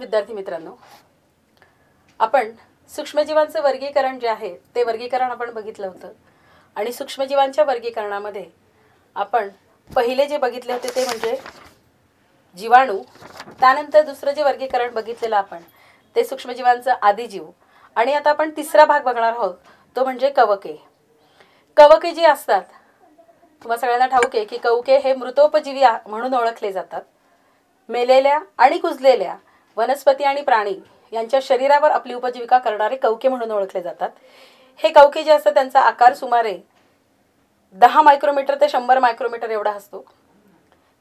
विद्यार्थी मित्रांनो, आपण सूक्ष्मजीवांचं वर्गीकरण जे आहे ते वर्गीकरण आपण बघितलं होतं आणि सूक्ष्मजीवांच्या वर्गीकरणामध्ये आपण पहिले जे बघितले होते ते म्हणजे जीवाणू. त्यानंतर दुसरं जे वर्गीकरण बघितलेलं आपण ते सूक्ष्मजीवांचं आदिजीव आणि आता आपण तिसरा भाग बघणार आहोत तो म्हणजे कवके. कवके जी असतात, तुम्हाला सगळ्यांना ठाऊक आहे की कवके हे मृतोपजीवी म्हणून ओळखले जातात. मेलेल्या आणि कुजलेल्या वनस्पती आणि प्राणी यांच्या शरीरावर आपली उपजीविका करणारे कवके म्हणून ओळखले जातात. हे कवके जे असतात त्यांचा आकार सुमारे 10 मायक्रोमीटर ते 100 मायक्रोमीटर एवढा असतो.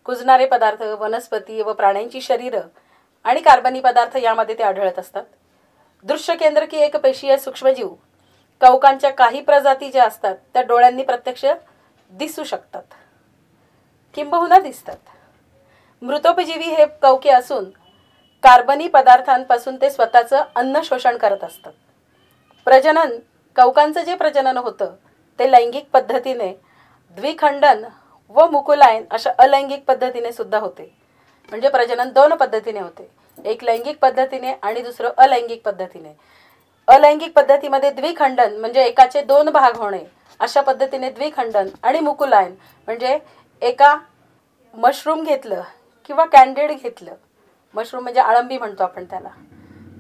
कुजणारे पदार्थ, वनस्पती व प्राण्यांची शरीरं आणि कार्बनी पदार्थ यामध्ये ते आढळत असतात. दृश्य केंद्रकी एकपेशीय सूक्ष्मजीव कवकांच्या काही प्रजाती ज्या असतात त्या डोळ्यांनी प्रत्यक्ष दिसू शकतात किंबहुना दिसतात. मृतोपजीवी हे कवके असून कार्बनी पदार्थांपासून ते स्वतःचं अन्न शोषण करत असतात. प्रजनन, कवकांचं जे प्रजनन होतं ते लैंगिक पद्धतीने, द्विखंडन व मुकुलायन अशा अलैंगिक पद्धतीने सुद्धा होते. म्हणजे प्रजनन 2 पद्धतीने होते, एक लैंगिक पद्धतीने आणि दुसरं अलैंगिक पद्धतीने. अलैंगिक पद्धतीमध्ये द्विखंडन म्हणजे एकाचे 2 भाग होणे, अशा पद्धतीने द्विखंडन, आणि मुकुलायन म्हणजे एका मशरूम घेतलं किंवा कॅन्डिड घेतलं, मशरूम म्हणजे अळंबी म्हणतो आपण त्याला,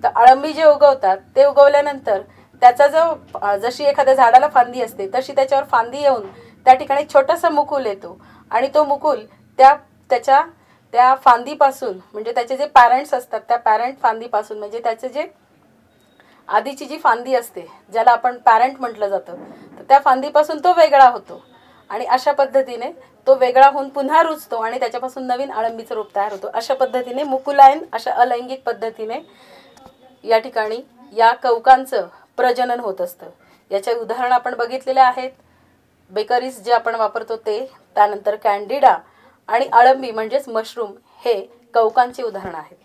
तर अळंबी जे उगवतात ते उगवल्यानंतर त्याचा जो जशी एखाद्या झाडाला फांदी असते तशी त्याच्यावर फांदी येऊन त्या ठिकाणी छोटासा मुकुल येतो आणि तो मुकुल त्या फांदीपासून म्हणजे त्याचे जे पॅरेंट्स असतात त्या पॅरेंट फांदीपासून म्हणजे त्याचे जे आधीची जी फांदी असते ज्याला आपण पॅरेंट म्हटलं जातं तर त्या फांदीपासून तो वेगळा होतो आणि अशा पद्धतीने तो वेगळा होऊन पुन्हा रुजतो आणि त्याच्यापासून नवीन अळंबीचं रूप तयार होतो. अशा पद्धतीने मुकुलायन अशा अलैंगिक पद्धतीने या ठिकाणी या कवकांचं प्रजनन होत असतं. याचे उदाहरण आपण बघितलेले आहेत. बेकरीज जे आपण वापरतो ते, त्यानंतर कॅन्डिडा आणि अळंबी म्हणजेच मशरूम हे कवकांचे उदाहरण आहेत.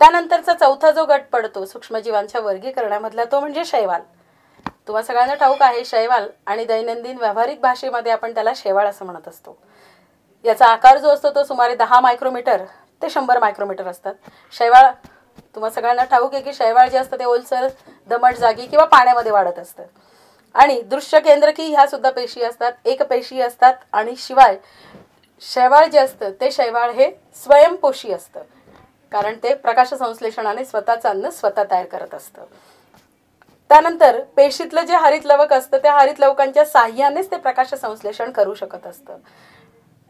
त्यानंतरचा चौथा जो गट पडतो सूक्ष्मजीवांच्या वर्गीकरणामधला तो म्हणजे शैवाल. तुम्हाला सगळ्यांना ठाऊक आहे शैवाल, आणि दैनंदिन व्यावहारिक भाषेमध्ये आपण त्याला शेवाळ असं म्हणत असतो. याचा आकार जो असतो तो सुमारे 10 मायक्रोमीटर ते 100 मायक्रोमीटर असतात. शैवाळ तुम्हाला सगळ्यांना ठाऊक आहे की शैवाळ जे असतं ते ओलसर दमट जागी किंवा पाण्यामध्ये वाढत असतं. आणि दृश्य केंद्रकी ह्या सुद्धा पेशी असतात, एकपेशी असतात. आणि शिवाय शैवाळ जे असतं ते शैवाळ हे स्वयंपोषी असतं, कारण ते प्रकाश संश्लेषणाने स्वतःचं अन्न स्वतः तयार करत असतं. त्यानंतर पेशीतलं जे हरित लवक असतं त्या हरित लवकांच्या साह्यानेच ते प्रकाश संश्लेषण करू शकत असतं.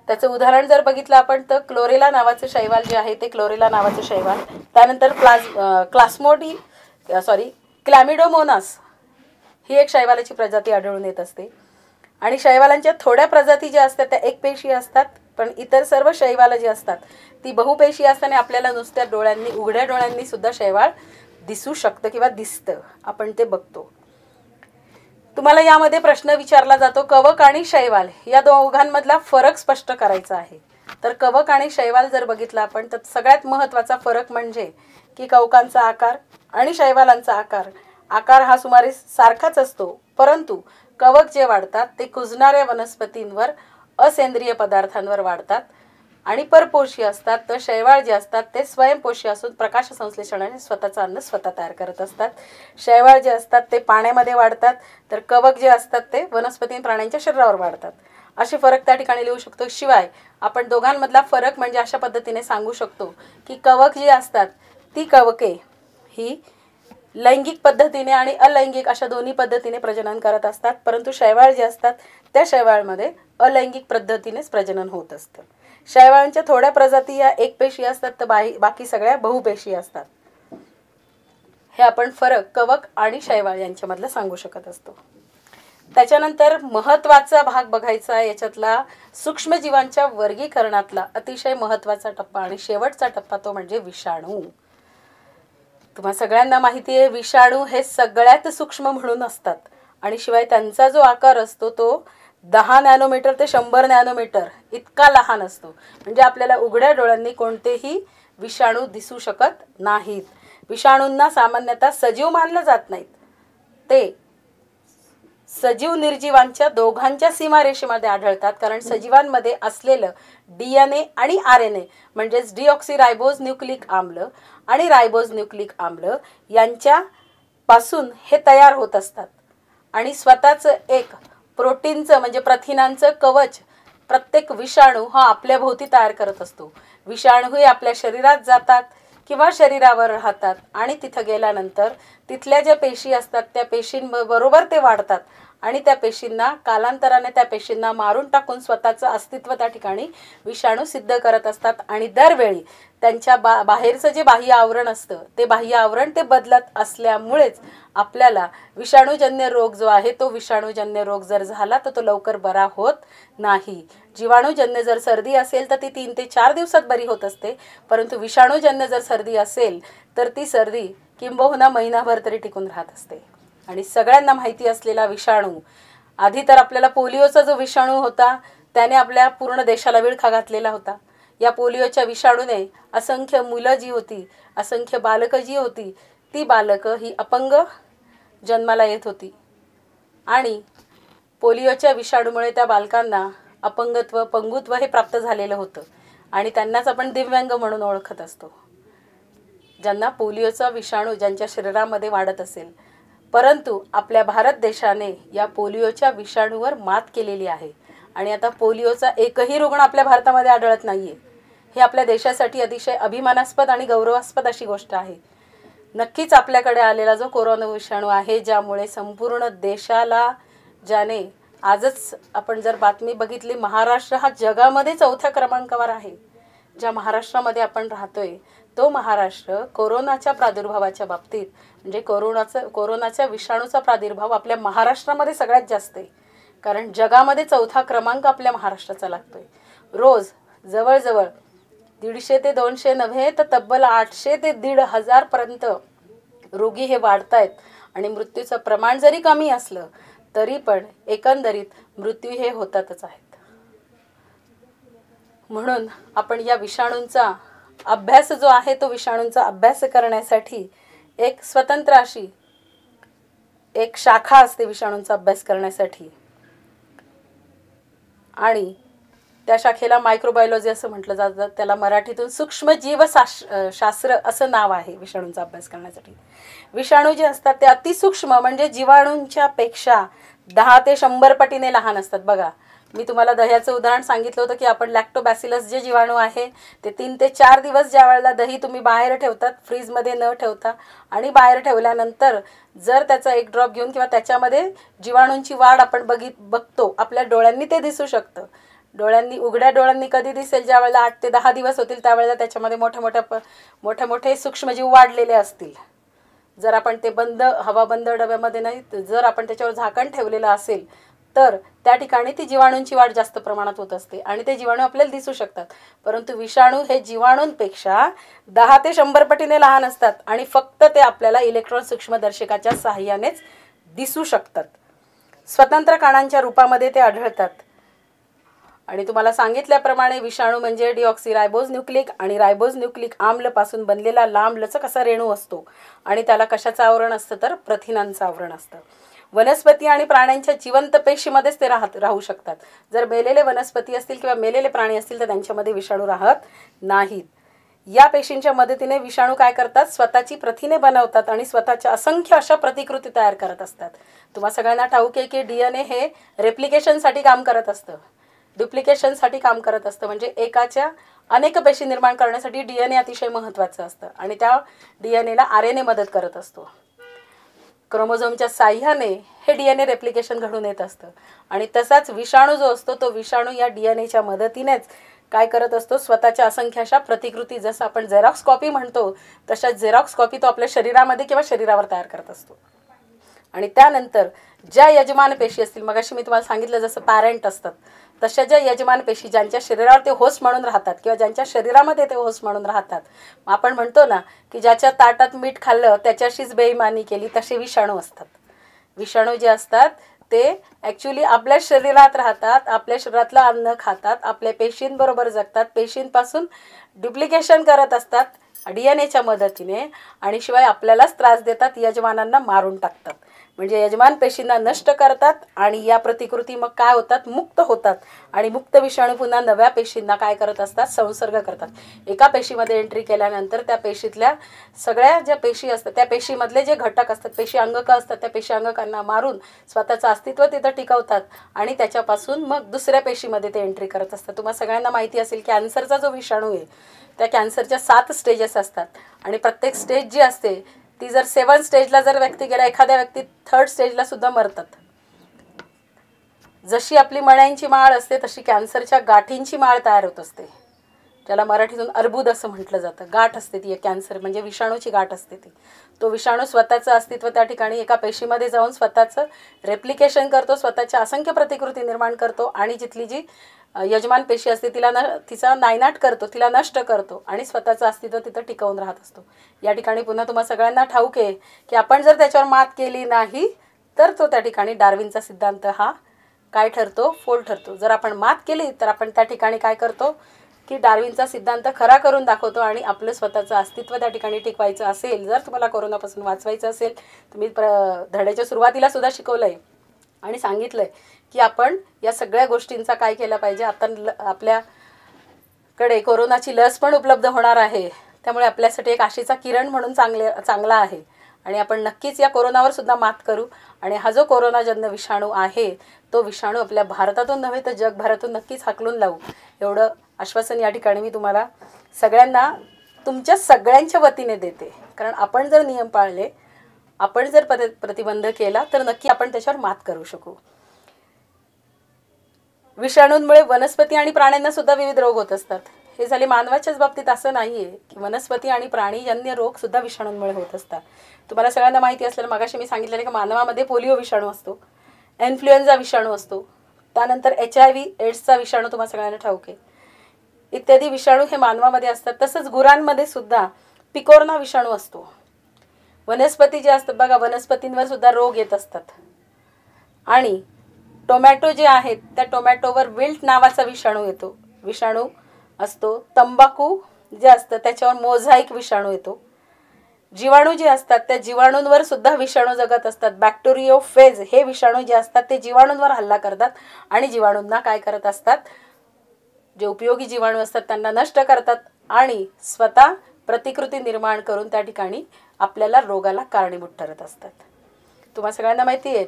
त्याचं उदाहरण जर बघितलं आपण तर क्लोरेला नावाचं शैवाल जे आहे ते क्लोरेला नावाचं शैवाल. त्यानंतर क्लॅमिडोमोनास ही एक शैवालाची प्रजाती आढळून येत असते. आणि शैवालांच्या थोड्या प्रजाती ज्या असतात त्या एकपेशी असतात, पण इतर सर्व शैवाल जी असतात ती बहुपेशी असताना आपल्याला नुसत्या डोळ्यांनी, उघड्या डोळ्यांनी सुद्धा शैवाल दिसू शकतं किंवा दिसतं, आपण ते बघतो. तुम्हाला यामध्ये प्रश्न विचारला जातो कवक आणि शैवाल या दोघांमधला फरक स्पष्ट करायचा आहे. तर कवक आणि शैवाल जर बघितला आपण तर सगळ्यात महत्त्वाचा फरक म्हणजे की कवकांचा आकार आणि शैवालांचा आकार हा सुमारे सारखाच असतो, परंतु कवक जे वाढतात ते कुजणाऱ्या वनस्पतींवर, असेंद्रिय पदार्थांवर वाढतात आणि परपोषी असतात. तर शैवाळ जे असतात ते स्वयंपोषी असून प्रकाश संश्लेषणाने स्वतःचं अन्न स्वतः तयार करत असतात. शैवाळ जे असतात ते पाण्यामध्ये वाढतात, तर कवक जे असतात ते वनस्पती प्राण्यांच्या शरीरावर वाढतात. असे फरक त्या ठिकाणी लिहू शकतो. शिवाय आपण दोघांमधला फरक म्हणजे अशा पद्धतीने सांगू शकतो की कवक जी असतात ती कवके ही लैंगिक पद्धतीने आणि अलैंगिक अशा दोन्ही पद्धतीने प्रजनन करत असतात, परंतु शैवाळ जे असतात त्या शैवाळमध्ये अलैंगिक पद्धतीनेच प्रजनन होत असतं. शैवाळांच्या थोड्या प्रजाती या एकपेशी असतात तर बाकी सगळ्या बहुपेशी असतात. हे आपण फरक कवक आणि शैवाळ यांच्यामधला सांगू शकत असतो. त्याच्यानंतर महत्त्वाचा भाग बघायचा आहे याच्यातला सूक्ष्मजीवांच्या वर्गीकरणातला अतिशय महत्त्वाचा टप्पा आणि शेवटचा टप्पा तो म्हणजे विषाणू. तुम्हाला सगळ्यांना माहिती आहे विषाणू हे सगळ्यात सूक्ष्म म्हणून असतात आणि शिवाय त्यांचा जो आकार असतो तो 10 नॅनोमीटर ते 100 नॅनोमीटर इतका लहान असतो. म्हणजे आपल्याला उघड्या डोळ्यांनी कोणतेही विषाणू दिसू शकत नाहीत. विषाणूंना सामान्यतः सजीव मानलं जात नाहीत, ते सजीव निर्जीवांच्या दोघांच्या सीमारेषेमध्ये आढळतात, कारण सजीवांमध्ये असलेलं DNA आणि RNA म्हणजेच डिऑक्सिरायबोज न्यूक्लिक आम्ल आणि रायबोज न्यूक्लिक आम्ल यांच्यापासून हे तयार होत असतात. आणि स्वतःचं एक प्रोटीनचं म्हणजे प्रथिनांचं कवच प्रत्येक विषाणू हा आपल्या भोवती तयार करत असतो. विषाणू हे आपल्या शरीरात जातात किंवा शरीरावर राहतात आणि तिथं गेल्यानंतर तिथल्या ज्या पेशी असतात त्या पेशींबरोबर ते वाढतात आणि त्या पेशींना कालांतराने त्या पेशींना मारून टाकून स्वतःचं अस्तित्व त्या ठिकाणी विषाणू सिद्ध करत असतात. आणि दरवेळी त्यांच्या बाहेरचं जे बाह्य आवरण असतं ते बाह्य आवरण ते बदलत असल्यामुळेच आपल्याला विषाणूजन्य रोग जो आहे तो विषाणूजन्य रोग जर झाला तर तो लवकर बरा होत नाही. जीवाणूजन्य जर सर्दी असेल तर ती 3 ते 4 दिवसात बरी होत असते, परंतु विषाणूजन्य जर सर्दी असेल तर ती सर्दी किंबहुना महिनाभर तरी टिकून राहत असते. आणि सगळ्यांना माहिती असलेला विषाणू, आधी तर आपल्याला पोलिओचा जो विषाणू होता त्याने आपल्या पूर्ण देशाला विळखा घातलेला होता. या पोलिओच्या विषाणूने असंख्य मुलं जी होती, असंख्य बालकं जी होती, ती बालकं ही अपंग जन्माला येत होती. आणि पोलिओच्या विषाणूमुळे त्या बालकांना अपंगत्व, पंगुत्व हे प्राप्त झालेलं होतं आणि त्यांनाच आपण दिव्यांग म्हणून ओळखत असतो, ज्यांना पोलिओचा विषाणू ज्यांच्या शरीरामध्ये वाढत असेल. परंतु आपल्या भारत देशाने या पोलिओच्या विषाणूवर मात केलेली आहे आणि आता पोलिओचा एकही रुग्ण आपल्या भारतामध्ये आढळत नाही आहे. हे आपल्या देशासाठी अतिशय अभिमानास्पद आणि गौरवास्पद अशी गोष्ट आहे. नक्कीच आपल्याकडे आलेला जो कोरोना विषाणू आहे, ज्यामुळे संपूर्ण देशाला, ज्याने आजच आपण जर बातमी बघितली, महाराष्ट्र हा जगामध्ये 4थ्या क्रमांकावर आहे. ज्या महाराष्ट्रामध्ये आपण राहतोय तो महाराष्ट्र कोरोनाच्या प्रादुर्भावाच्या बाबतीत म्हणजे कोरोनाच्या विषाणूचा प्रादुर्भाव आपल्या महाराष्ट्रामध्ये सगळ्यात जास्त आहे, कारण जगामध्ये 4था क्रमांक आपल्या महाराष्ट्राचा लागतोय. रोज जवळजवळ 150 ते 200 नव्हे तर तब्बल 800 ते 1,500 पर्यंत रोगी हे वाढत आहेत. आणि मृत्यूचं प्रमाण जरी कमी असलं तरी पण एकंदरीत मृत्यू हे होतातच आहेत. म्हणून आपण या विषाणूंचा अभ्यास जो आहे तो विषाणूंचा अभ्यास करण्यासाठी एक स्वतंत्र अशी एक शाखा असते विषाणूंचा अभ्यास करण्यासाठी, आणि त्या शाखेला मायक्रोबायोलॉजी असं म्हटलं जातं. त्याला मराठीतून सूक्ष्मजीवशास्त्र असं नाव आहे विषाणूंचा अभ्यास करण्यासाठी. विषाणू जे असतात ते अतिसूक्ष्म म्हणजे जीवाणूंच्या पेक्षा 10 ते 100 पटीने लहान असतात. बघा, मी तुम्हाला दह्याचं उदाहरण सांगितलं होतं की आपण लॅक्टोबॅसिलस जे जीवाणू आहे ते 3 ते 4 दिवस ज्या वेळेला दही तुम्ही बाहेर ठेवतात, फ्रीजमध्ये न ठेवता, आणि बाहेर ठेवल्यानंतर जर त्याचा एक ड्रॉप घेऊन किंवा त्याच्यामध्ये जीवाणूंची वाढ आपण बघतो, आपल्या डोळ्यांनी ते दिसू शकतं. उघड्या डोळ्यांनी कधी दिसेल, ज्या वेळेला 8 ते 10 दिवस होतील त्यावेळेला त्याच्यामध्ये मोठे सूक्ष्मजीव वाढलेले असतील. जर आपण ते हवाबंद डब्यामध्ये नाही, जर आपण त्याच्यावर झाकण ठेवलेलं असेल तर त्या ठिकाणी ती जीवाणूंची वाढ जास्त प्रमाणात होत असते आणि ते जीवाणू आपल्याला दिसू शकतात. परंतु विषाणू हे जीवाणूंपेक्षा 10 ते 100 पटीने लहान असतात आणि फक्त ते आपल्याला इलेक्ट्रॉन सूक्ष्मदर्शकाच्या सहाय्यानेच दिसू शकतात. स्वतंत्र कणांच्या रूपामध्ये ते आढळतात. आणि तुम्हाला सांगितल्याप्रमाणे विषाणू म्हणजे डिऑक्सिरायबोज न्यूक्लिक आणि रायबोज न्यूक्लिक आम्ल पासून बनलेला लांब लचक असा रेणू असतो आणि त्याला कशाचं आवरण असतं तर प्रथिनांचं आवरण असतं. वनस्पती आणि प्राण्यांच्या जिवंत पेशीमध्येच ते राहू शकतात. जर मेलेले वनस्पती असतील किंवा मेलेले प्राणी असतील तर त्यांच्यामध्ये विषाणू राहत नाहीत. या पेशींच्या मदतीने विषाणू काय करतात, स्वतःची प्रथिने बनवतात आणि स्वतःच्या असंख्य अशा प्रतिकृती तयार करत असतात. तुम्हा सगळ्यांना ठाऊक आहे की DNA हे रेप्लिकेशनसाठी काम करत असतं, डुप्लिकेशनसाठी काम करत असतं. म्हणजे एकाच्या अनेक पेशी निर्माण करण्यासाठी DNA अतिशय महत्त्वाचं असतं आणि त्या DNAला RNA मदत करत असतो. क्रोमोझोमच्या साह्याने हे DNA रेप्लिकेशन घडून येत असतं. आणि तसाच विषाणू जो असतो तो विषाणू या DNAच्या मदतीनेच काय करत असतो, स्वतःच्या असंख्य अशा प्रतिकृती, जसं आपण झेरॉक्स कॉपी म्हणतो तशा झेरॉक्स कॉपी तो आपल्या शरीरामध्ये किंवा शरीरावर तयार करत असतो. आणि त्यानंतर ज्या यजमान पेशी असतील, मगाशी मी तुम्हाला सांगितलं जसं पॅरेंट असतात, तशा ज्या यजमान पेशी ज्यांच्या शरीरावर ते होस्ट म्हणून राहतात किंवा ज्यांच्या शरीरामध्ये ते होस्ट म्हणून राहतात, आपण म्हणतो ना की ज्याच्या ताटात मीठ खाल्लं त्याच्याशीच बेईमानी केली, तसे विषाणू असतात. विषाणू जे असतात ते ॲक्च्युली आपल्या शरीरात राहतात, आपल्या शरीरातलं अन्न खातात, आपल्या पेशींबरोबर जगतात, पेशींपासून डुप्लिकेशन करत असतात DNAच्या मदतीने आणि शिवाय आपल्यालाच त्रास देतात, यजमानांना मारून टाकतात. म्हणजे यजमान पेशींना नष्ट करतात आणि या प्रतिकृती मग काय होतात, मुक्त होतात आणि मुक्त विषाणू पुन्हा नव्या पेशींना काय करत असतात, संसर्ग करतात. एका पेशीमध्ये एंट्री केल्यानंतर त्या पेशीतल्या सगळ्या ज्या पेशी असतात त्या पेशीमधले जे घटक असतात, पेशी अंगक असतात, त्या पेशी अंगकांना मारून स्वतःचं अस्तित्व तिथं टिकवतात आणि त्याच्यापासून मग दुसऱ्या पेशीमध्ये ते एंट्री करत असतात. तुम्हाला सगळ्यांना माहिती असेल कॅन्सरचा जो विषाणू आहे त्या कॅन्सरच्या 7 स्टेजेस असतात आणि प्रत्येक स्टेज जी असते ती जर 7 स्टेजला जर व्यक्ती गेला, एखाद्या व्यक्ती 3rd स्टेजला सुद्धा मरतात. जशी आपली मण्यांची माळ असते तशी कॅन्सरच्या गाठींची माळ तयार होत असते, ज्याला मराठीतून अर्बुद असं म्हटलं जातं. गाठ असते ती, कॅन्सर म्हणजे विषाणूची गाठ असते ती. तो विषाणू स्वतःचं अस्तित्व त्या ठिकाणी एका पेशीमध्ये जाऊन स्वतःचं रेप्लिकेशन करतो, स्वतःच्या असंख्य प्रतिकृती निर्माण करतो आणि जिथली जी यजमान पेशी असते तिचा नायनाट करतो, तिला नष्ट करतो आणि स्वतःचं अस्तित्व तिथं टिकवून राहत असतो. या ठिकाणी पुन्हा तुम्हाला सगळ्यांना ठाऊक आहे की आपण जर त्याच्यावर मात केली नाही तर तो त्या ठिकाणी डार्विनचा सिद्धांत हा काय ठरतो, फोल ठरतो. जर आपण मात केली तर आपण त्या ठिकाणी काय करतो की डार्विनचा सिद्धांत खरा करून दाखवतो आणि आपलं स्वतःचं अस्तित्व त्या ठिकाणी टिकवायचं असेल, जर तुम्हाला कोरोनापासून वाचवायचं असेल, तुम्ही धड्याच्या सुरुवातीला सुद्धा शिकवलं आहे आणि सांगितलं आहे की आपण या सगळ्या गोष्टींचा काय केलं पाहिजे. आता आपल्याकडे कोरोनाची लस पण उपलब्ध होणार आहे, त्यामुळे आपल्यासाठी एक आशेचा किरण म्हणून चांगला आहे आणि आपण नक्कीच या कोरोनावर सुद्धा मात करू. आणि हा जो कोरोनाजन्य विषाणू आहे तो विषाणू आपल्या भारतातून नव्हे तर जगभरातून नक्कीच हाकलून लावू, एवढं आश्वासन या ठिकाणी मी तुम्हाला सगळ्यांना तुमच्या सगळ्यांच्या वतीने देते. कारण आपण जर नियम पाळले, आपण जर प्रतिबंध केला तर नक्की आपण त्याच्यावर मात करू शकू. विषाणूंमुळे वनस्पती आणि प्राण्यांना सुद्धा विविध रोग होत असतात. हे झाले मानवाच्याच बाबतीत, असं नाही आहे की वनस्पती आणि प्राणीजन्य रोग सुद्धा विषाणूंमुळे होत असतात. तुम्हाला सगळ्यांना माहिती असलेलं मगाशी मी सांगितलेलं की मानवामध्ये पोलिओ विषाणू असतो, इन्फ्लुएन्झा विषाणू असतो, त्यानंतर HIV एड्सचा विषाणू तुम्हाला सगळ्यांना ठाऊक आहे, इत्यादी विषाणू हे मानवामध्ये असतात. तसंच गुरांमध्ये सुद्धा पिकोरना विषाणू असतो. वनस्पती जे असतात बघा, वनस्पतींवर सुद्धा रोग येत असतात. आणि टोमॅटो जे आहेत त्या टोमॅटोवर विल्ट नावाचा विषाणू असतो. तंबाखू जे असतं त्याच्यावर मोझाईक विषाणू येतो. जीवाणू जे असतात त्या जीवाणूंवर सुद्धा विषाणू जगत असतात. बॅक्टेरियोफेज हे विषाणू जे असतात ते जीवाणूंवर हल्ला करतात आणि जीवाणूंना काय करत असतात, जे उपयोगी जीवाणू असतात त्यांना नष्ट करतात आणि स्वतः प्रतिकृती निर्माण करून त्या ठिकाणी आपल्याला रोगाला कारणीभूत ठरत असतात. तुम्हाला सगळ्यांना माहिती आहे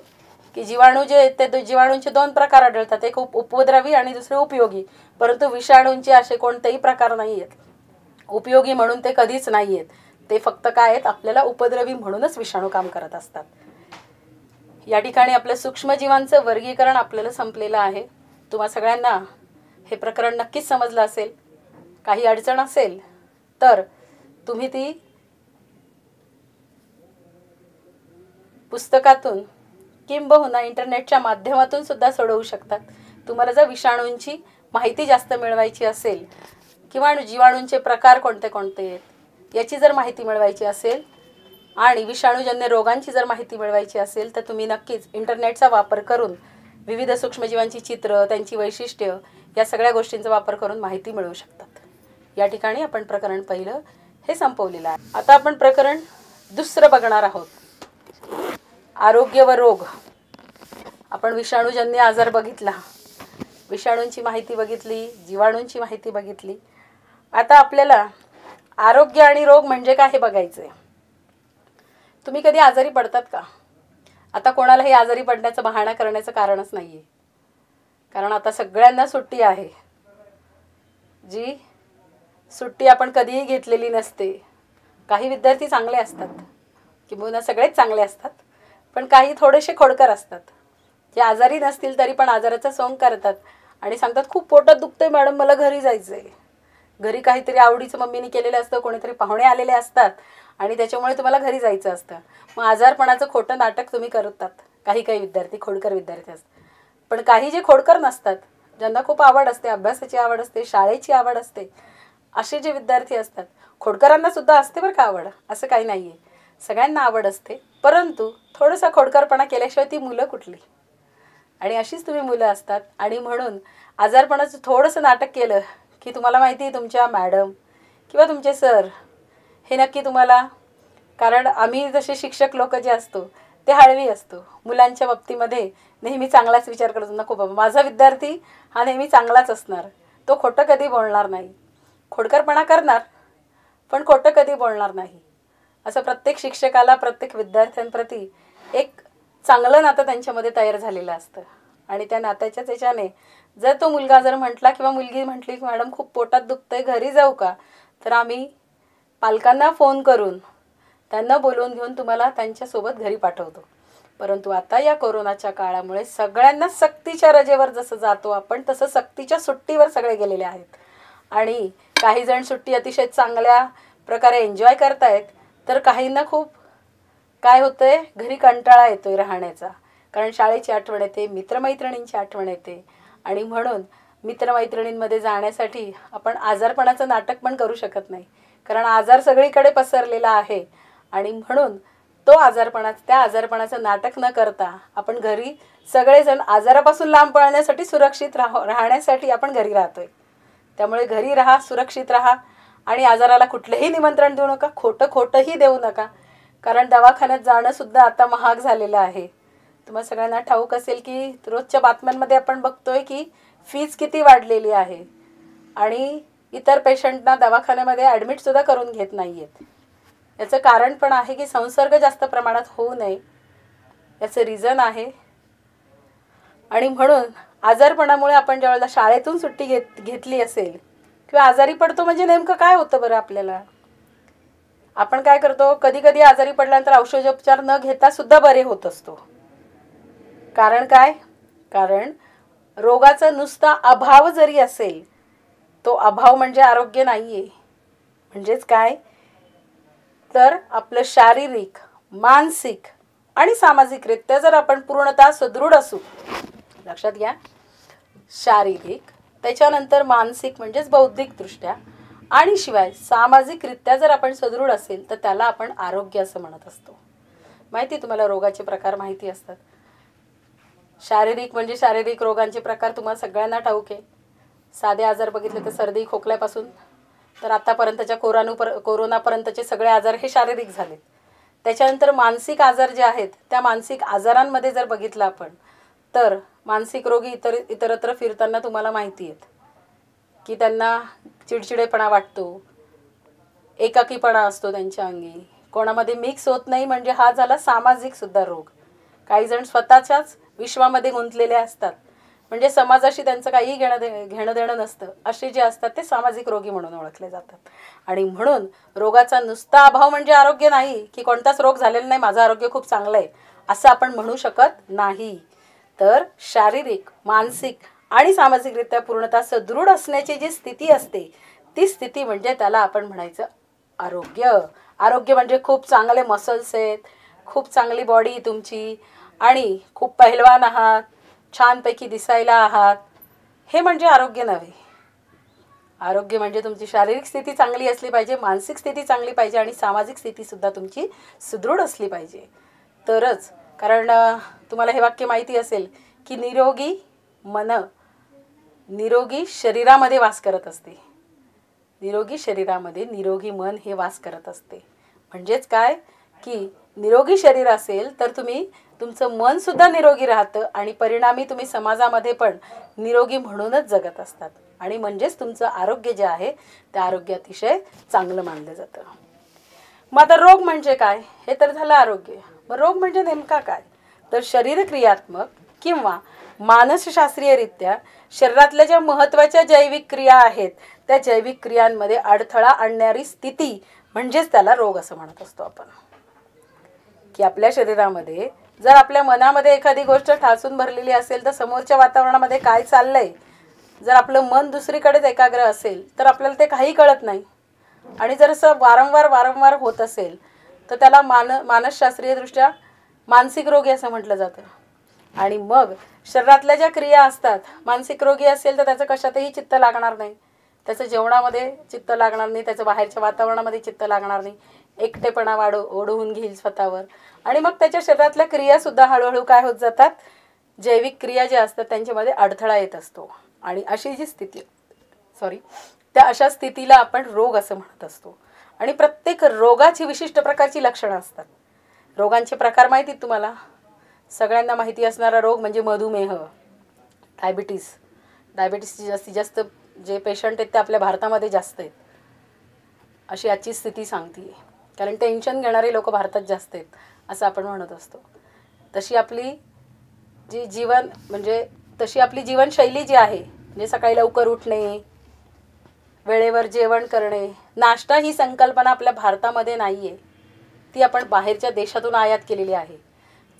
की जीवाणू जे आहेत ते जीवाणूंचे 2 प्रकार आढळतात, एक उपद्रवी आणि दुसरे उपयोगी. परंतु विषाणूंचे असे कोणतेही प्रकार नाही आहेत उपयोगी म्हणून, ते कधीच नाही आहेत. ते फक्त काय आहेत, आपल्याला उपद्रवी म्हणूनच विषाणू काम करत असतात. या ठिकाणी आपलं सूक्ष्मजीवांचं वर्गीकरण आपल्याला संपलेलं आहे. तुम्हा सगळ्यांना हे प्रकरण नक्कीच समजलं असेल. काही अडचण असेल तर तुम्ही ती पुस्तकातून किंबहुना इंटरनेटच्या माध्यमातून सुद्धा सोडवू शकतात. तुम्हाला जर विषाणूंची माहिती जास्त मिळवायची असेल किंवा जीवाणूंचे प्रकार कोणते कोणते आहेत याची जर माहिती मिळवायची असेल आणि विषाणूजन्य रोगांची जर माहिती मिळवायची असेल तर तुम्ही नक्कीच इंटरनेटचा वापर करून विविध सूक्ष्मजीवांची चित्र, त्यांची वैशिष्ट्य या सगळ्या गोष्टींचा वापर करून माहिती मिळवू शकतात. या ठिकाणी आपण प्रकरण पहिलं हे संपवलेलं आहे. आता आपण प्रकरण दुसरं बघणार आहोत, आरोग्य व रोग. आपण विषाणूजन्य आजार बघितला, विषाणूंची माहिती बघितली, जीवाणूंची माहिती बघितली. आता आपल्याला आरोग्य आणि रोग म्हणजे काय हे बघायचं आहे. तुम्ही कधी आजारी पडतात का? आता कोणालाही आजारी पडण्याचं बहाणा करण्याचं कारणच नाही आहे, कारण आता सगळ्यांना सुट्टी आहे. जी सुट्टी आपण कधीही घेतलेली नसते. काही विद्यार्थी चांगले असतात किंवा सगळेच चांगले असतात, पण काही थोडेसे खोडकर असतात जे आजारी नसतील तरी पण आजाराचा सोंग करतात आणि सांगतात खूप पोटात दुखतंय मॅडम, मला घरी जायचं आहे. घरी काहीतरी आवडीचं मम्मीने केलेलं असतं, कोणीतरी पाहुणे आलेले असतात आणि त्याच्यामुळे तुम्हाला घरी जायचं असतं. मग आजारपणाचं खोटं नाटक तुम्ही करतात. काही विद्यार्थी खोडकर विद्यार्थी असतात. पण काही जे खोडकर नसतात, ज्यांना खूप आवड असते, अभ्यासाची आवड असते, शाळेची आवड असते, असे जे विद्यार्थी असतात, खोडकरांना सुद्धा असते बरं का आवड, असं काही नाही आहे. सगळ्यांना आवड असते, परंतु थोडासा खोडकरपणा केल्याशिवाय ती मुलं कुठली. आणि अशीच तुम्ही मुलं असतात आणि म्हणून आजारपणाचं थोडंसं नाटक केलं की तुम्हाला माहिती आहे तुमच्या मॅडम किंवा तुमचे सर हे नक्की तुम्हाला, कारण आम्ही जसे शिक्षक लोक जे असतो ते हळवी असतो. मुलांच्या बाबतीमध्ये नेहमी चांगलाच विचार करतो, नको बाबा माझा विद्यार्थी हा नेहमी चांगलाच असणार, तो खोटं कधी बोलणार नाही, खोडकरपणा करणार पण खोटं कधी बोलणार नाही. असं प्रत्येक शिक्षकाला प्रत्येक विद्यार्थ्यांप्रती एक चांगलं नातं त्यांच्यामध्ये तयार झालेलं असतं. आणि त्या नात्याच्याच याच्याने जर तो मुलगा जर म्हटला किंवा मुलगी म्हटली की मॅडम खूप पोटात दुखतंय घरी जाऊ का, तर आम्ही पालकांना फोन करून त्यांना बोलवून घेऊन तुम्हाला त्यांच्यासोबत घरी पाठवतो. परंतु आता या कोरोनाच्या काळामुळे सगळ्यांना सक्तीच्या रजेवर जसं जातो आपण, तसं सक्तीच्या सुट्टीवर सगळे गेलेले आहेत. आणि काही जण सुट्टी अतिशय चांगल्या प्रकारे एन्जॉय करतायत, तर काहींना खूप काय होतंय, घरी कंटाळा येतोय राहण्याचा. कारण शाळेची आठवण येते, मित्रमैत्रिणींची आठवण येते. आणि म्हणून मित्रमैत्रिणींमध्ये जाण्यासाठी आपण आजारपणाचं नाटक पण करू शकत नाही, कारण आजार सगळीकडे पसरलेला आहे. आणि म्हणून त्या आजारपणाचं नाटक न करता आपण घरी सगळेजण आजारापासून लांब पळण्यासाठी सुरक्षित राहण्यासाठी आपण घरी राहतोय. त्यामुळे घरी राहा, सुरक्षित राहा आणि आजाराला कुठलंही निमंत्रण देऊ नका, खोटंही देऊ नका. कारण दवाखान्यात जाणंसुद्धा आता महाग झालेलं आहे. तुम्हाला सगळ्यांना ठाऊक असेल की रोजच्या बातम्यांमध्ये आपण बघतोय की फीज किती वाढलेली आहे आणि इतर पेशंटना दवाखान्यामध्ये ॲडमिटसुद्धा करून घेत नाही आहेत. याचं कारण पण आहे की संसर्ग जास्त प्रमाणात होऊ नये, याचं रिझन आहे. आणि म्हणून आजारपणामुळे आपण ज्यावेळेला शाळेतून सुट्टी घेतली असेल किंवा आजारी पडतो, म्हणजे नेमकं काय होतं बरं आपल्याला, आपण काय करतो, कधी कधी आजारी पडल्यानंतर औषधोपचार न घेता सुद्धा बरे होत असतो. कारण काय, कारण रोगाचा नुसता अभाव जरी असेल, तो अभाव म्हणजे आरोग्य नाही आहे. म्हणजेच काय, तर आपलं शारीरिक, मानसिक आणि सामाजिकरित्या जर आपण पूर्णतः सुदृढ असू, लक्षात घ्या, शारीरिक, त्याच्यानंतर मानसिक म्हणजेच बौद्धिकदृष्ट्या आणि शिवाय सामाजिकरित्या जर आपण सदृढ असेल, तर त्याला आपण आरोग्य असं म्हणत असतो. माहिती तुम्हाला रोगाचे प्रकार माहिती असतात. शारीरिक म्हणजे शारीरिक रोगांचे प्रकार तुम्हाला सगळ्यांना ठाऊक आहे. साधे आजार बघितले तर सर्दी खोकल्यापासून तर आतापर्यंतच्या कोरोनापर्यंतचे सगळे आजार हे शारीरिक झालेत. त्याच्यानंतर मानसिक आजार जे आहेत, त्या मानसिक आजारांमध्ये जर बघितलं आपण, तर मानसिक रोगी इतरत्र फिरताना तुम्हाला माहिती आहेत की त्यांना चिडचिडेपणा वाटतो, एकाकीपणा असतो त्यांच्या अंगी, कोणामध्ये मिक्स होत नाही, म्हणजे हा झाला सामाजिकसुद्धा रोग. काही जण स्वतःच्याच विश्वामध्ये गुंतलेले असतात, म्हणजे समाजाशी त्यांचं काही घेणं देणं नसतं. असे जे असतात ते सामाजिक रोगी म्हणून ओळखले जातात. आणि म्हणून रोगाचा नुसता अभाव म्हणजे आरोग्य नाही, की कोणताच रोग झालेला नाही, माझं आरोग्य खूप चांगलं आहे असं आपण म्हणू शकत नाही. तर शारीरिक, मानसिक आणि सामाजिकरित्या पूर्णतः सदृढ असण्याची जी स्थिती असते, ती स्थिती म्हणजे त्याला आपण म्हणायचं आरोग्य. आरोग्य म्हणजे खूप चांगले मसल्स आहेत, खूप चांगली बॉडी तुमची आणि खूप पहिलवान आहात, छानपैकी दिसायला आहात, हे म्हणजे आरोग्य नव्हे. आरोग्य म्हणजे तुमची शारीरिक स्थिती चांगली असली पाहिजे, मानसिक स्थिती चांगली पाहिजे आणि सामाजिक स्थितीसुद्धा तुमची सुदृढ असली पाहिजे तरच. कारण तुम्हाला हे वाक्य माहिती असेल की निरोगी मन निरोगी शरीरामध्ये वास करत असते, निरोगी शरीरामध्ये निरोगी मन हे वास करत असते. म्हणजेच काय की निरोगी शरीर असेल तर तुमचं मनसुद्धा निरोगी राहतं आणि परिणामी तुम्ही समाजामध्ये पण निरोगी म्हणूनच जगत असतात. आणि म्हणजेच तुमचं आरोग्य जे आहे ते आरोग्य अतिशय चांगलं मानलं जातं. मग आता रोग म्हणजे काय, हे तर झालं आरोग्य. मग रोग म्हणजे नेमका काय, तर शरीरक्रियात्मक किंवा मानसशास्त्रीयरित्या शरीरातल्या ज्या महत्त्वाच्या जैविक क्रिया आहेत, त्या जैविक क्रियांमध्ये अडथळा आणणारी स्थिती म्हणजेच त्याला रोग असं म्हणत असतो आपण. की आपल्या शरीरामध्ये जर आपल्या मनामध्ये एखादी गोष्ट ठासून भरलेली असेल, तर समोरच्या वातावरणामध्ये काय चाललंय, जर आपलं मन दुसरीकडेच एकाग्र असेल तर आपल्याला ते काही कळत नाही. आणि जर असं वारंवार होत असेल तर त्याला मानसशास्त्रीयदृष्ट्या मानसिक रोगी असं म्हटलं जातं. आणि मग शरीरातल्या ज्या क्रिया असतात, मानसिक रोगी असेल तर त्याचं कशातही चित्त लागणार नाही, त्याचं जेवणामध्ये चित्त लागणार नाही, त्याचं बाहेरच्या वातावरणामध्ये चित्त लागणार नाही, एकटेपणा ओढवून घेईल स्वतःवर. आणि मग त्याच्या शरीरातल्या क्रियासुद्धा हळूहळू काय होत जातात, जैविक क्रिया ज्या असतात त्यांच्यामध्ये अडथळा येत असतो. आणि अशी जी स्थिती त्या अशा स्थितीला आपण रोग असं म्हणत असतो. आणि प्रत्येक रोगाची विशिष्ट प्रकारची लक्षणं असतात. रोगांचे प्रकार माहिती आहेत तुम्हाला? सगळ्यांना माहिती असणारा रोग म्हणजे मधुमेह, डायबिटीसचे जास्तीत जास्त जे पेशंट आहेत ते आपल्या भारतामध्ये जास्त आहेत, अशी आजची स्थिती सांगते. कारण टेन्शन घेणारे लोक भारतात जास्त आहेत असं आपण म्हणत असतो. तशी आपली जीवनशैली जी आहे, म्हणजे सकाळी लवकर उठणे, वेळेवर जेवण करणे, नाश्ता ही संकल्पना आपल्या भारतामध्ये नाही आहे. ती आपण बाहेरच्या देशातून आयात केलेली आहे.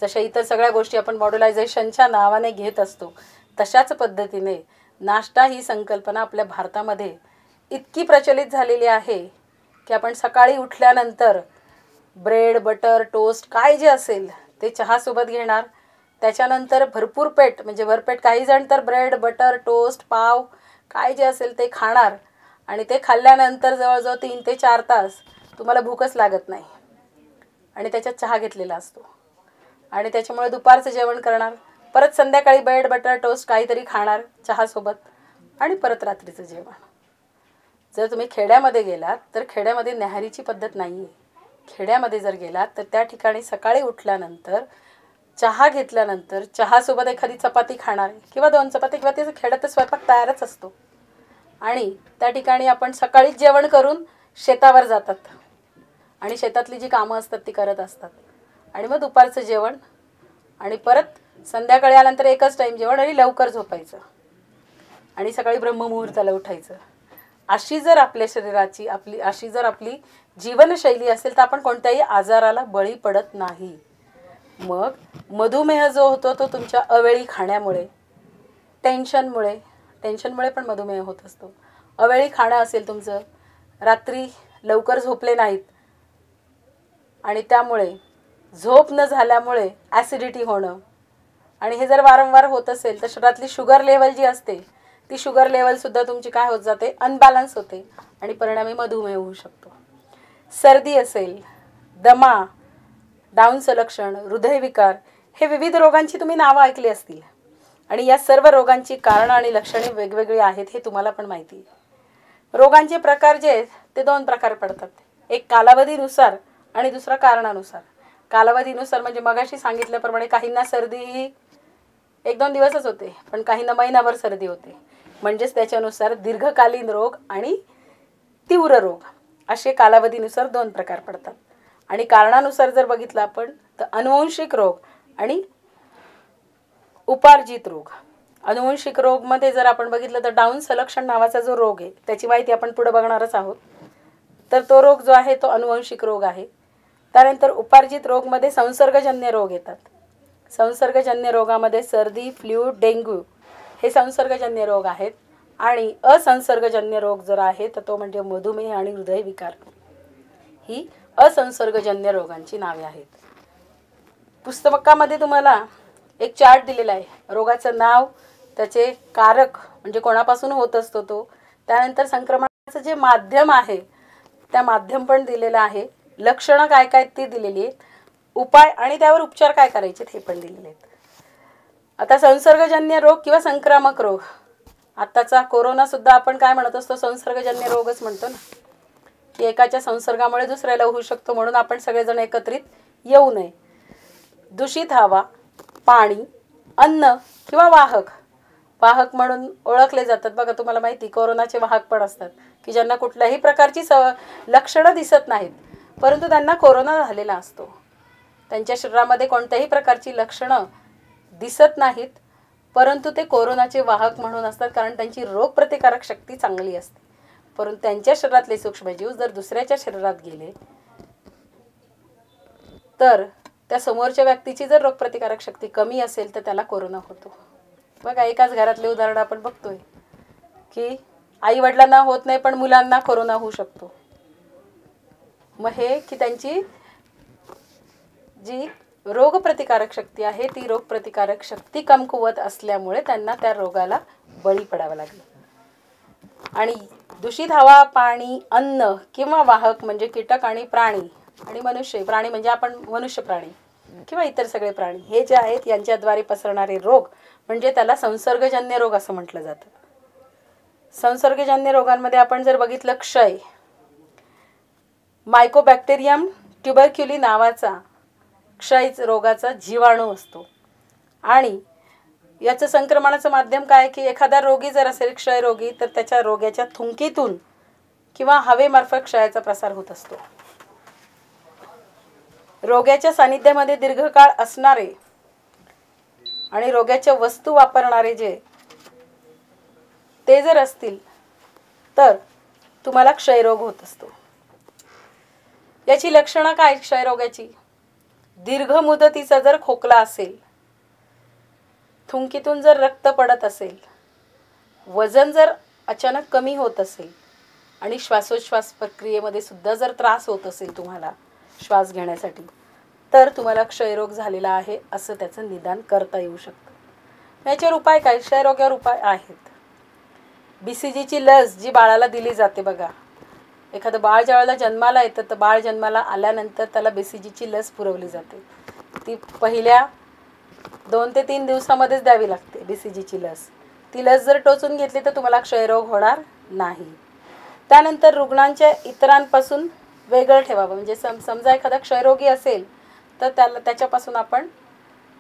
जशा इतर सगळ्या गोष्टी आपण मॉड्युलायझेशनच्या नावाने घेत असतो, तशाच पद्धतीने नाश्ता ही संकल्पना आपल्या भारतामध्ये इतकी प्रचलित झालेली आहे की आपण सकाळी उठल्यानंतर ब्रेड, बटर, टोस्ट काय जे असेल ते चहासोबत घेणार. त्याच्यानंतर भरपूर पेट म्हणजे भरपेट, काही जण तर ब्रेड, बटर, टोस्ट, पाव काय जे असेल ते खाणार आणि ते खाल्ल्यानंतर जवळजवळ 3 ते 4 तास तुम्हाला भूकच लागत नाही आणि त्याच्यात चहा घेतलेला असतो. आणि त्याच्यामुळे दुपारचं जेवण करणार, परत संध्याकाळी ब्रेड, बटर, टोस्ट काहीतरी खाणार चहासोबत आणि परत रात्रीचं जेवण. जर तुम्ही खेड्यामध्ये गेलात तर खेड्यामध्ये न्याहारीची पद्धत नाही आहे. खेड्यामध्ये जर गेलात तर त्या ठिकाणी सकाळी उठल्यानंतर चहा घेतल्यानंतर चहासोबत एखादी चपाती खाणार किंवा 2 चपाती, किंवा त्याचं खेड्यात स्वयंपाक तयारच असतो. आणि त्या ठिकाणी आपण सकाळीच जेवण करून शेतावर जातात आणि शेतातली जी कामं असतात ती करत असतात आणि मग दुपारचं जेवण आणि परत संध्याकाळी आल्यानंतर एकच टाईम जेवण आणि लवकर झोपायचं आणि सकाळी ब्रह्ममुहूर्ताला उठायचं. अशी जर आपल्या शरीराची अशी जर आपली जीवनशैली असेल तर आपण कोणत्याही आजाराला बळी पडत नाही. मग मधुमेह जो होतो तो तुमच्या अवेळी खाण्यामुळे, टेन्शनमुळे पण मधुमेह होत असतो. अवेळी खाणं असेल तुमचं, रात्री लवकर झोपले नाहीत आणि त्यामुळे झोप न झाल्यामुळे ॲसिडिटी होणं, आणि हे जर वारंवार होत असेल तर शरीरातली शुगर लेवल जी असते ती शुगर लेवलसुद्धा तुमची काय होत जाते, अनबॅलन्स होते आणि परिणामी मधुमेह होऊ शकतो. सर्दी असेल, दमा, डाऊनचं लक्षण, हृदयविकार, हे विविध रोगांची तुम्ही नावं ऐकली असतील आणि या सर्व रोगांची कारणं आणि लक्षणे वेगवेगळी आहेत हे तुम्हाला पण माहिती आहे. रोगांचे प्रकार जे आहेत ते 2 प्रकार पडतात, एक कालावधीनुसार आणि दुसरा कारणानुसार. कालावधीनुसार म्हणजे मगाशी सांगितल्याप्रमाणे काहींना सर्दी ही 1-2 दिवसच होते, पण काहींना महिनाभर सर्दी होते. म्हणजेच त्याच्यानुसार दीर्घकालीन रोग आणि तीव्र रोग असे कालावधीनुसार 2 प्रकार पडतात. आणि कारणानुसार जर बघितलं आपण तर अनुवंशिक रोग आणि उपार्जित रोग. अनुवंशिक रोगमध्ये जर आपण बघितलं तर डाऊन सलक्षण नावाचा जो रोग आहे त्याची माहिती आपण पुढे बघणारच आहोत. तर तो रोग जो आहे तो अनुवंशिक रोग आहे. त्यानंतर उपार्जित रोगमध्ये संसर्गजन्य रोग येतात. संसर्गजन्य रोगामध्ये सर्दी, फ्लू, डेंग्यू हे संसर्गजन्य रोग आहेत. आणि असंसर्गजन्य रोग जर आहे तर तो म्हणजे मधुमेह आणि हृदयविकार. ही असंसर्गजन्य रोगांची नावे आहेत. पुस्तकामध्ये तुम्हाला एक चार्ट दिलेला आहे. रोगाचं नाव, त्याचे कारक म्हणजे कोणापासून होत असतो तो, त्यानंतर संक्रमणाचं जे माध्यम आहे त्या माध्यम पण दिलेलं आहे, लक्षणं काय काय ती दिलेली आहेत, उपाय आणि त्यावर उपचार काय करायचे हे पण दिलेले आहेत. आता संसर्गजन्य रोग किंवा संक्रामक रोग, आत्ताचा कोरोनासुद्धा आपण काय म्हणत असतो, संसर्गजन्य रोगच म्हणतो ना, की एकाच्या संसर्गामुळे दुसऱ्याला होऊ शकतो, म्हणून आपण सगळेजण एकत्रित येऊ नये. दूषित हवा, पाणी, अन्न किंवा वाहक म्हणून ओळखले जातात. बघा तुम्हाला माहिती, कोरोनाचे वाहक पण असतात की ज्यांना कुठल्याही प्रकारची लक्षणं दिसत नाहीत परंतु त्यांना कोरोना झालेला असतो. त्यांच्या शरीरामध्ये कोणत्याही प्रकारची लक्षणं दिसत नाहीत परंतु ते कोरोनाचे वाहक म्हणून असतात, कारण त्यांची रोगप्रतिकारक शक्ती चांगली असते. परंतु त्यांच्या शरीरातले सूक्ष्मजीव जर दुसऱ्याच्या शरीरात गेले तर त्या समोरच्या व्यक्तीची जर रोगप्रतिकारक शक्ती कमी असेल तर त्याला कोरोना होतो. बघा एकाच घरातले उदाहरण आपण बघतोय की आई वडिलांना होत नाही पण मुलांना कोरोना होऊ शकतो. मग हे की त्यांची जी रोगप्रतिकारक शक्ती आहे ती रोगप्रतिकारक शक्ती कमकुवत असल्यामुळे त्यांना त्या रोगाला बळी पडावं लागलं. आणि दूषित हवा, पाणी, अन्न किंवा वाहक म्हणजे कीटक आणि प्राणी आणि मनुष्य, प्राणी म्हणजे आपण मनुष्य प्राणी किंवा इतर सगळे प्राणी, हे जे आहेत यांच्याद्वारे पसरणारे रोग म्हणजे त्याला संसर्गजन्य रोग असं म्हटलं जातं. संसर्गजन्य रोगांमध्ये आपण जर बघितलं क्षय, मायकोबॅक्टेरियम ट्युबरक्युली नावाचा क्षय रोगाचा जीवाणू असतो. आणि याचं संक्रमणाचं माध्यम काय की एखादा रोगी जर असेल क्षयरोगी तर त्याच्या रोग्याच्या थुंकीतून किंवा हवेमार्फत क्षयाचा प्रसार होत असतो. रोग्याच्या सानिध्यामध्ये दीर्घकाळ असणारे आणि रोग्याच्या वस्तू वापरणारे ते जर असतील तर तुम्हाला क्षयरोग होत असतो. याची लक्षणं काय क्षयरोगाची? दीर्घ मुदतीचा जर खोकला असेल, थुंकीतून जर रक्त पडत असेल, वजन जर अचानक कमी होत असेल आणि श्वासोच्छ्वास प्रक्रियेमध्ये सुद्धा जर त्रास होत असेल तुम्हाला श्वास घेण्यासाठी, तर तुम्हाला क्षयरोग झालेला आहे असं त्याचं निदान करता येऊ शकतं. याच्यावर उपाय काय? क्षयरोगावर उपाय आहेत. BCGची लस जी बाळाला दिली जाते बघा, एखादं बाळ ज्यावेळेला जन्माला येतं तर बाळ जन्माला आल्यानंतर त्याला BCGची लस पुरवली जाते. ती पहिल्या 2 ते 3 दिवसामध्येच द्यावी लागते BCGची लस. ती लस जर टोचून घेतली तर तुम्हाला क्षयरोग होणार नाही. त्यानंतर रुग्णांच्या इतरांपासून वेगळं ठेवावं. म्हणजे समजा एखादा क्षयरोगी असेल तर त्याच्यापासून आपण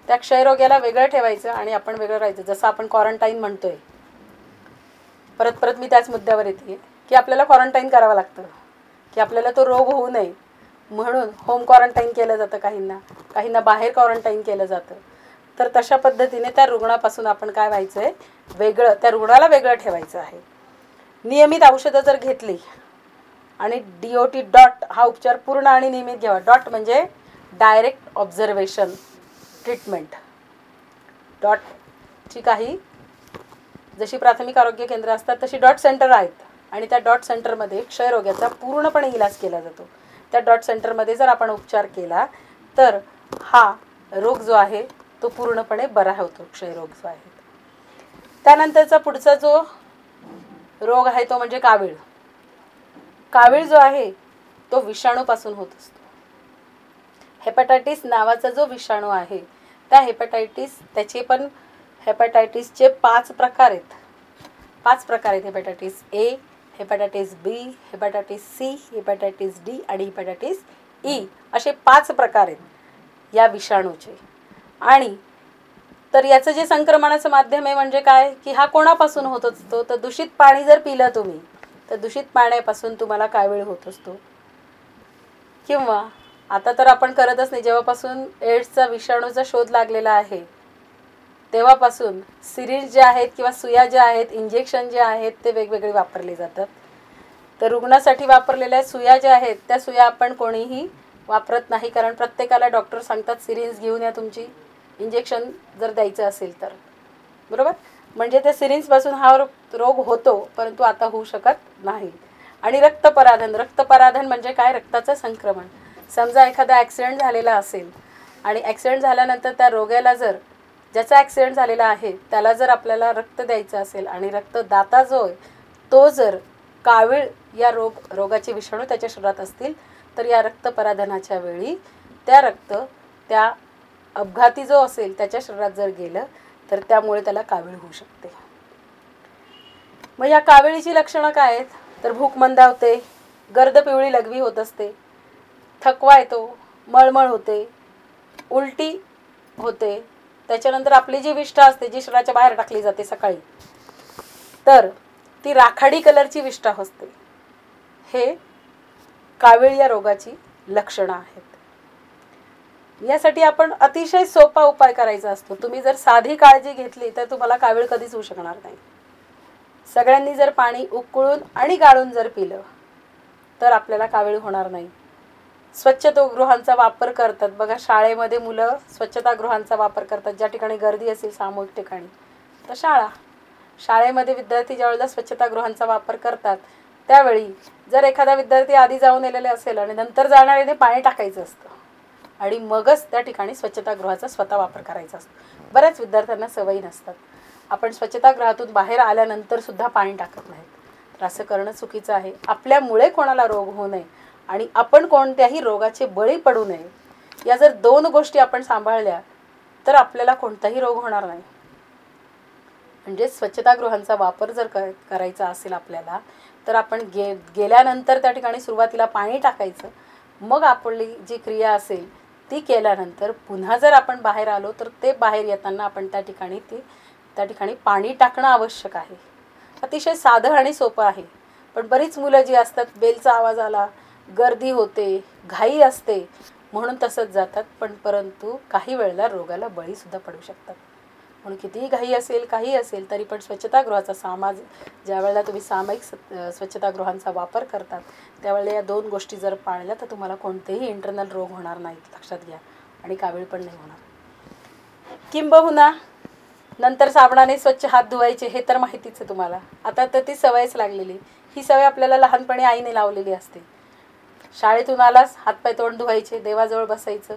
त्या क्षयरोग्याला वेगळं ठेवायचं आणि आपण वेगळं राहायचं. जसं आपण क्वारंटाईन म्हणतोय, परत मी त्याच मुद्द्यावर येते की आपल्याला क्वारंटाईन करावं लागतं की आपल्याला तो रोग होऊ नये म्हणून होम क्वारंटाईन केलं जातं. काहींना बाहेर क्वारंटाईन केलं जातं. तर तशा पद्धतीने त्या रुग्णापासून आपण काय व्हायचं आहे, वेगळं, त्या रुग्णाला वेगळं ठेवायचं आहे. नियमित औषधं जर घेतली आणि DOT डॉट हा उपचार पूर्ण आणि नियमित घ्यावा. डॉट म्हणजे डायरेक्ट ऑब्झर्वेशन ट्रीटमेंट. डॉटची काही जशी प्राथमिक आरोग्य केंद्र असतात तशी डॉट सेंटर आहेत आणि त्या डॉट सेंटरमध्ये क्षयरोगाचा पूर्णपणे इलाज केला जातो. त्या डॉट सेंटरमध्ये जर आपण उपचार केला तर हा रोग जो आहे तो पूर्णपणे बरा होतो, क्षयरोग जो आहे. त्यानंतरचा पुढचा जो रोग आहे तो म्हणजे कावीळ. कावीळ जो आहे तो विषाणूपासून होत असतो. हेपॅटायटिस नावाचा जो विषाणू आहे त्या त्याचे पण हेपॅटायटिसचे 5 प्रकार आहेत. 5 प्रकार आहेत. Hepatitis A, hepatitis B, hepatitis C, hepatitis D आणि हेपॅटायटिस E असे 5 प्रकार आहेत या विषाणूचे. आणि तर याचं जे संक्रमणाचं माध्यम आहे म्हणजे काय की हा कोणापासून होत असतो तर दूषित पाणी जर पिलं तुम्ही तर दूषित पाण्यापासून तुम्हाला कावीळ होत असतो. किंवा आता तर आपण करतच नाही, जेव्हापासून एड्सचा विषाणूचा शोध लागलेला आहे तेव्हापासून सिरिंज जे आहेत किंवा सुया ज्या आहेत, इंजेक्शन जे आहेत ते वेगवेगळे वापरले जातात. तर रुग्णासाठी वापरलेल्या सुया ज्या आहेत त्या सुया आपण कोणीही वापरत नाही, कारण प्रत्येकाला डॉक्टर सांगतात सिरिंज घेऊन या तुमची इंजेक्शन जर द्यायचं असेल तर, बरोबर. म्हणजे त्या सिरिंजपासून हा रोग होतो परंतु आता होऊ शकत नाही. आणि रक्तपराधन म्हणजे काय? रक्ताचं संक्रमण. समजा एखादा ॲक्सिडेंट झालेला असेल आणि ॲक्सिडेंट झाल्यानंतर त्या रोग्याला जर ज्याचा ॲक्सिडेंट झालेला आहे त्याला जर आपल्याला रक्त द्यायचं असेल आणि रक्तदाता जो आहे तो जर कावीळ या रोगाचे विषाणू त्याच्या शरीरात असतील तर या रक्तपराधनाच्या वेळी त्या अपघाती जो असेल त्याच्या शरीरात जर गेलं तर त्यामुळे त्याला कावीळ होऊ शकते. मग या काविळीची लक्षणं काय आहेत तर भूक मंदावते, गर्द पिवळी लघवी होत असते, थकवा येतो, मळमळ होते, उलटी होते. त्याच्यानंतर आपली जी विष्ठा असते जी शरीराच्या बाहेर टाकली जाते सकाळी तर ती राखाडी कलरची विष्ठा असते. हे कावीळ या रोगाची लक्षणं आहेत. यासाठी आपण अतिशय सोपा उपाय करायचा असतो. तुम्ही जर साधी काळजी घेतली तर तुम्हाला कावीळ कधीच होऊ शकणार नाही. सगळ्यांनी जर पाणी उकळून आणि गाळून जर पिलं तर आपल्याला कावीळ होणार नाही. स्वच्छतागृहांचा वापर करतात बघा, शाळेमध्ये मुलं स्वच्छतागृहांचा वापर करतात. ज्या ठिकाणी गर्दी असेल सामूहिक ठिकाणी तर शाळेमध्ये विद्यार्थी ज्यावेळेला स्वच्छतागृहांचा वापर करतात त्यावेळी जर एखादा विद्यार्थी आधी जाऊन आलेले असेल आणि नंतर जाणाऱ्याने पाणी टाकायचं असतं आणि मगच त्या ठिकाणी स्वच्छतागृहाचा स्वतः वापर करायचा असतो. बऱ्याच विद्यार्थ्यांना सवयी नसतात. आपण स्वच्छतागृहातून बाहेर आल्यानंतर सुद्धा पाणी टाकत नाहीत. तर असं करणं चुकीचं आहे. आपल्यामुळे कोणाला रोग होऊ नये आणि आपण कोणत्याही रोगाचे बळी पडू नये या जर 2 गोष्टी आपण सांभाळल्या तर आपल्याला कोणताही रोग होणार नाही. म्हणजे स्वच्छतागृहांचा वापर जर करायचा असेल आपल्याला तर आपण गेल्यानंतर त्या ठिकाणी सुरुवातीला पाणी टाकायचं, मग आपली जी क्रिया असेल ती केल्यानंतर पुन्हा जर आपण बाहेर आलो तर ते बाहेर येताना आपण त्या ठिकाणी पाणी टाकणं आवश्यक आहे. अतिशय साधं आणि सोपं आहे. पण बरीच मुलं जी असतात, बेलचा आवाज आला, गर्दी होते, घाई असते म्हणून तसंच जातात, पण परंतु काही वेळेला रोगाला बळीसुद्धा पडू शकतात. म्हणून कितीही घाई असेल, काही असेल तरी पण स्वच्छतागृहाचा ज्या वेळेला तुम्ही सामायिक स्वच्छतागृहांचा वापर करतात त्यावेळेला या 2 गोष्टी जर पाळल्या तर तुम्हाला कोणतेही इंटरनल रोग होणार नाहीत, लक्षात घ्या. आणि कावीळ पण नाही होणार. किंबहुना नंतर साबणाने स्वच्छ हात धुवायचे हे तर माहितीच आहे तुम्हाला. आता तर ती सवयच लागलेली. ही सवय आपल्याला लहानपणी आईने लावलेली असते. शाळेतून आलास, हातपाय तोंड धुवायचे, देवाजवळ बसायचं,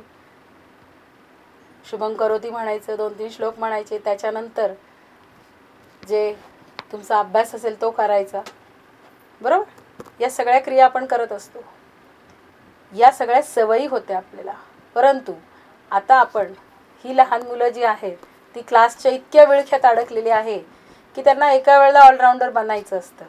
शुभं करोती म्हणायचं, 2-3 श्लोक म्हणायचे. त्याच्यानंतर जे तुमचा अभ्यास असेल तो करायचा, बरोबर. या सगळ्या क्रिया आपण करत असतो. या सगळ्या सवयी होत्या आपल्याला. परंतु आता आपण ही लहान मुलं जी आहेत ती क्लासच्या इतक्या विळख्यात अडकलेली आहे की त्यांना एका वेळेला ऑलराऊंडर बनायचं असतं.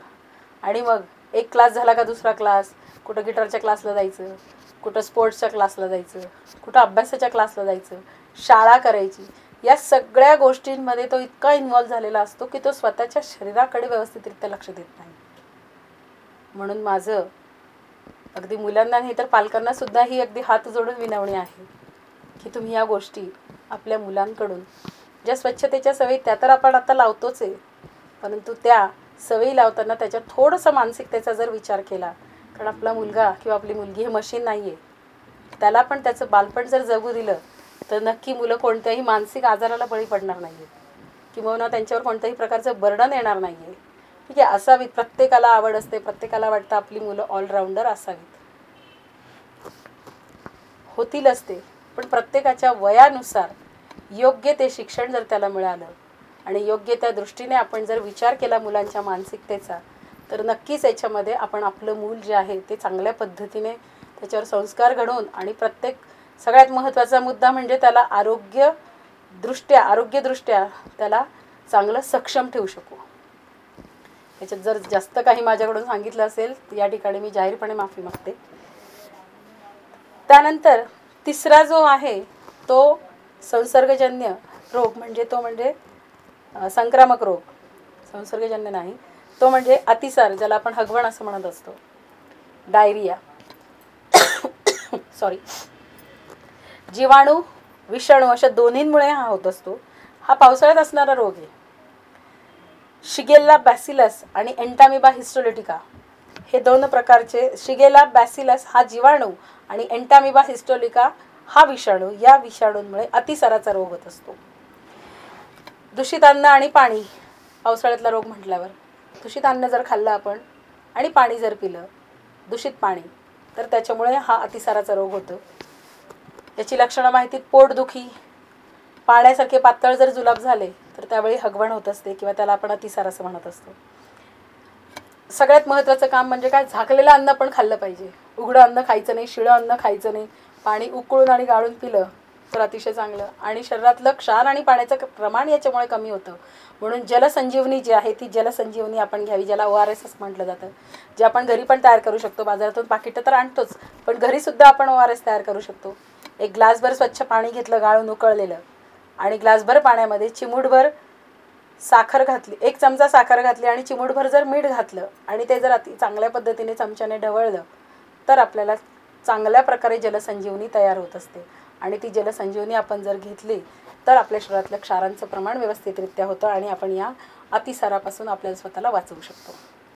आणि मग एक क्लास झाला का दुसरा क्लास, कुठं गिटारच्या क्लासला जायचं, कुठं स्पोर्ट्सच्या क्लासला जायचं, कुठं अभ्यासाच्या क्लासला जायचं, शाळा करायची. या सगळ्या गोष्टींमध्ये तो इतका इन्व्हॉल्व झालेला असतो की तो स्वतःच्या शरीराकडे व्यवस्थितरित्या लक्ष देत नाही. म्हणून माझं अगदी मुलांना नाही तर पालकांना सुद्धा ही अगदी हात जोडून विनवणी आहे की तुम्ही या गोष्टी आपल्या मुलांकडून, ज्या स्वच्छतेच्या सवयी त्या तर आपण आता लावतोच आहे, परंतु त्या सवयी लावताना त्याच्यात थोडंसं मानसिकतेचा जर विचार केला, कारण आपला मुलगा किंवा आपली मुलगी हे मशीन नाही आहे, त्याला पण त्याचं बालपण जर जगू दिलं तर नक्की मुलं कोणत्याही मानसिक आजाराला बळी पडणार नाही आहेत किंवा त्यांच्यावर कोणत्याही प्रकारचं बर्डन येणार नाही आहे. ठीक आहे, असावीत. प्रत्येकाला आवड असते, प्रत्येकाला वाटतं आपली मुलं ऑलराऊंडर असावीत, होतील असते. पण प्रत्येकाच्या वयानुसार योग्य ते शिक्षण जर त्याला मिळालं आणि योग्य त्या दृष्टीने आपण जर विचार केला मुलांच्या मानसिकतेचा, तर नक्कीच याच्यामध्ये आपण आपलं मूल जे आहे ते चांगल्या पद्धतीने त्याच्यावर संस्कार घडवून आणि सगळ्यात महत्त्वाचा मुद्दा म्हणजे त्याला आरोग्यदृष्ट्या त्याला चांगलं सक्षम ठेवू शकू. याच्यात जर जास्त काही माझ्याकडून सांगितलं असेल या ठिकाणी मी जाहीरपणे माफी मागते. त्यानंतर तिसरा जो आहे तो संसर्गजन्य रोग, म्हणजे संक्रामक रोग. संसर्गजन्य नाही, तो म्हणजे अतिसार, ज्याला आपण हगवण असं म्हणत असतो, डायरिया. सॉरी, जीवाणू विषाणू अशा दोन्हींमुळे हा होत असतो. हा पावसाळ्यात असणारा रोग आहे. शिगेल्ला बॅसिलस आणि एंटामिबा हिस्टोलिटिका हे 2 प्रकारचे. शिगेला बॅसिलस हा जीवाणू आणि एंटामिबा हिस्टोलिका हा विषाणू. या विषाणूंमुळे अतिसाराचा रोग होत असतो. दूषित अन्न आणि पाणी, पावसाळ्यातला रोग म्हटल्यावर दूषित अन्न जर खाल्लं आपण आणि पाणी जर पिलं, दूषित पाणी, तर त्याच्यामुळे हा अतिसाराचा रोग होतो. याची लक्षणं माहितीत: पोटदुखी, पाण्यासारखे पातळ जर जुलाब झाले तर त्यावेळी हगवण होत असते किंवा त्याला आपण अतिसार असं म्हणत असतो. सगळ्यात महत्त्वाचं काम म्हणजे काय, झाकलेलं अन्न पण खाल्लं पाहिजे. उघडं अन्न खायचं नाही, शिळं अन्न खायचं नाही. पाणी उकळून आणि गाळून पिलं तर अतिशय चांगलं. आणि शरीरातलं क्षार आणि पाण्याचं प्रमाण याच्यामुळे कमी होतं. म्हणून जलसंजीवनी जी आहे ती जलसंजीवनी आपण घ्यावी, ज्याला ORS म्हटलं जातं, जे आपण घरी पण तयार करू शकतो. बाजारातून पाकिटं तर आणतोच, पण घरीसुद्धा आपण ORS तयार करू शकतो. एक ग्लासभर स्वच्छ पाणी घेतलं गाळून उकळलेलं, आणि ग्लासभर पाण्यामध्ये चिमूटभर साखर घातली, 1 चमचा साखर घातली आणि चिमूटभर जर मीठ घातलं आणि ते जर चांगल्या पद्धतीने चमच्याने ढवळलं तर आपल्याला चांगल्या प्रकारे जलसंजीवनी तयार होत असते. आणि ती जलसंजीवनी आपण जर घेतली तर आपल्या शरीरातलं क्षारांचं प्रमाण व्यवस्थितरित्या होतं आणि आपण या अतिसारापासून आपल्याला स्वतःला वाचवू शकतो.